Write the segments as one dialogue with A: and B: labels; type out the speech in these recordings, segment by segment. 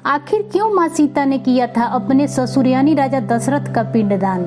A: आखिर क्यों माँ सीता ने किया था अपने ससुर यानी राजा दशरथ का पिंडदान?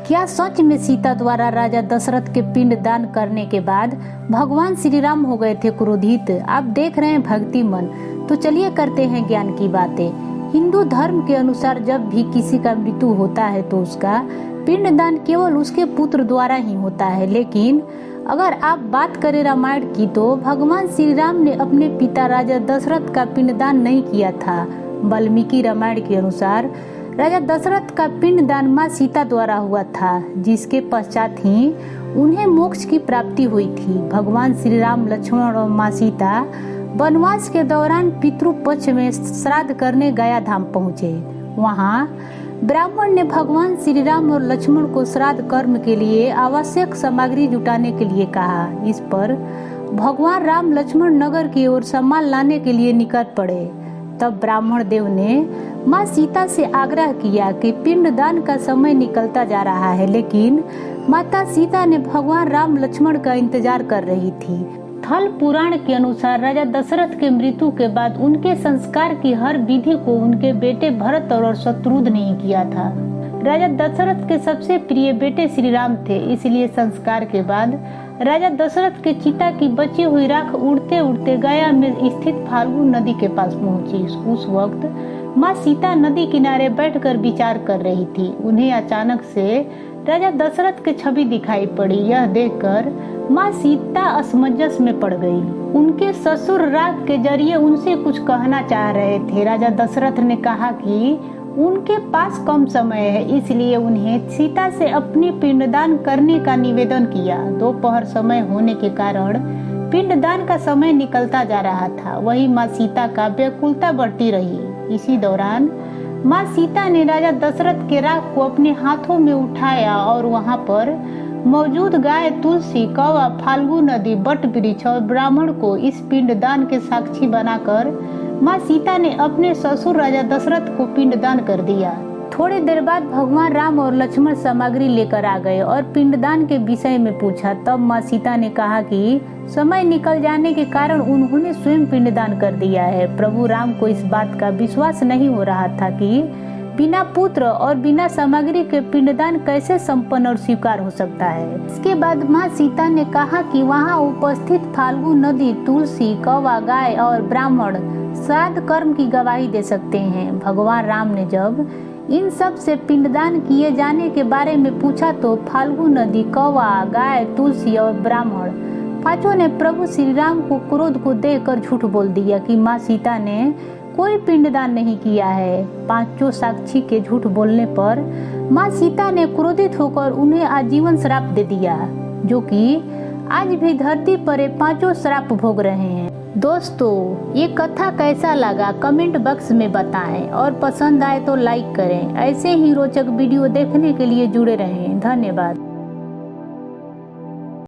A: क्या सच में सीता द्वारा राजा दशरथ के पिंडदान करने के बाद भगवान श्री राम हो गए थे क्रोधित? आप देख रहे हैं भक्ति मन, तो चलिए करते हैं ज्ञान की बातें। हिंदू धर्म के अनुसार जब भी किसी का मृत्यु होता है तो उसका पिंडदान केवल उसके पुत्र द्वारा ही होता है। लेकिन अगर आप बात करें रामायण की तो भगवान श्री राम ने अपने पिता राजा दशरथ का पिंडदान नहीं किया था। वाल्मीकि रामायण के अनुसार राजा दशरथ का पिंडदान माँ सीता द्वारा हुआ था, जिसके पश्चात ही उन्हें मोक्ष की प्राप्ति हुई थी। भगवान श्री राम, लक्ष्मण और माँ सीता वनवास के दौरान पितृपक्ष में श्राद्ध करने गया धाम पहुँचे। वहाँ ब्राह्मण ने भगवान श्री राम और लक्ष्मण को श्राद्ध कर्म के लिए आवश्यक सामग्री जुटाने के लिए कहा। इस पर भगवान राम लक्ष्मण नगर की ओर सामान लाने के लिए निकल पड़े। तब ब्राह्मण देव ने माँ सीता से आग्रह किया कि पिंडदान का समय निकलता जा रहा है, लेकिन माता सीता ने भगवान राम लक्ष्मण का इंतजार कर रही थी। थल पुराण के अनुसार राजा दशरथ के मृत्यु के बाद उनके संस्कार की हर विधि को उनके बेटे भरत और शत्रुघ्न ने किया था। राजा दशरथ के सबसे प्रिय बेटे श्री राम थे, इसलिए संस्कार के बाद राजा दशरथ के चिता की बची हुई राख उड़ते उड़ते गया में स्थित फाल्गु नदी के पास पहुंची। उस वक्त माँ सीता नदी किनारे बैठकर विचार कर रही थी। उन्हें अचानक से राजा दशरथ की छवि दिखाई पड़ी। यह देखकर माँ सीता असमंजस में पड़ गई। उनके ससुर राग के जरिए उनसे कुछ कहना चाह रहे थे। राजा दशरथ ने कहा कि उनके पास कम समय है, इसलिए उन्हें सीता से अपनी पिंडदान करने का निवेदन किया। दोपहर समय होने के कारण पिंडदान का समय निकलता जा रहा था। वही माँ सीता का व्याकुलता बढ़ती रही। इसी दौरान माँ सीता ने राजा दशरथ के राग को अपने हाथों में उठाया और वहाँ पर मौजूद गाय, तुलसी, कौवा, फाल्गु नदी, बट वृक्ष और ब्राह्मण को इस पिंडदान के साक्षी बनाकर माँ सीता ने अपने ससुर राजा दशरथ को पिंडदान कर दिया। थोड़ी देर बाद भगवान राम और लक्ष्मण सामग्री लेकर आ गए और पिंडदान के विषय में पूछा। तब माँ सीता ने कहा कि समय निकल जाने के कारण उन्होंने स्वयं पिंडदान कर दिया है। प्रभु राम को इस बात का विश्वास नहीं हो रहा था कि बिना पुत्र और बिना सामग्री के पिंडदान कैसे संपन्न और स्वीकार हो सकता है। इसके बाद माँ सीता ने कहा कि वहाँ उपस्थित फाल्गु नदी, तुलसी, कौवा, गाय और ब्राह्मण श्राद्ध कर्म की गवाही दे सकते हैं। भगवान राम ने जब इन सब से पिंडदान किए जाने के बारे में पूछा तो फाल्गु नदी, कौवा, गाय, तुलसी और ब्राह्मण पांचों ने प्रभु श्री राम को क्रोध को देखकर झूठ बोल दिया कि माँ सीता ने कोई पिंडदान नहीं किया है। पांचों साक्षी के झूठ बोलने पर माँ सीता ने क्रोधित होकर उन्हें आजीवन श्राप दे दिया, जो कि आज भी धरती पर ये पांचों श्राप भोग रहे हैं। दोस्तों, ये कथा कैसा लगा कमेंट बॉक्स में बताएं और पसंद आए तो लाइक करें। ऐसे ही रोचक वीडियो देखने के लिए जुड़े रहें। धन्यवाद।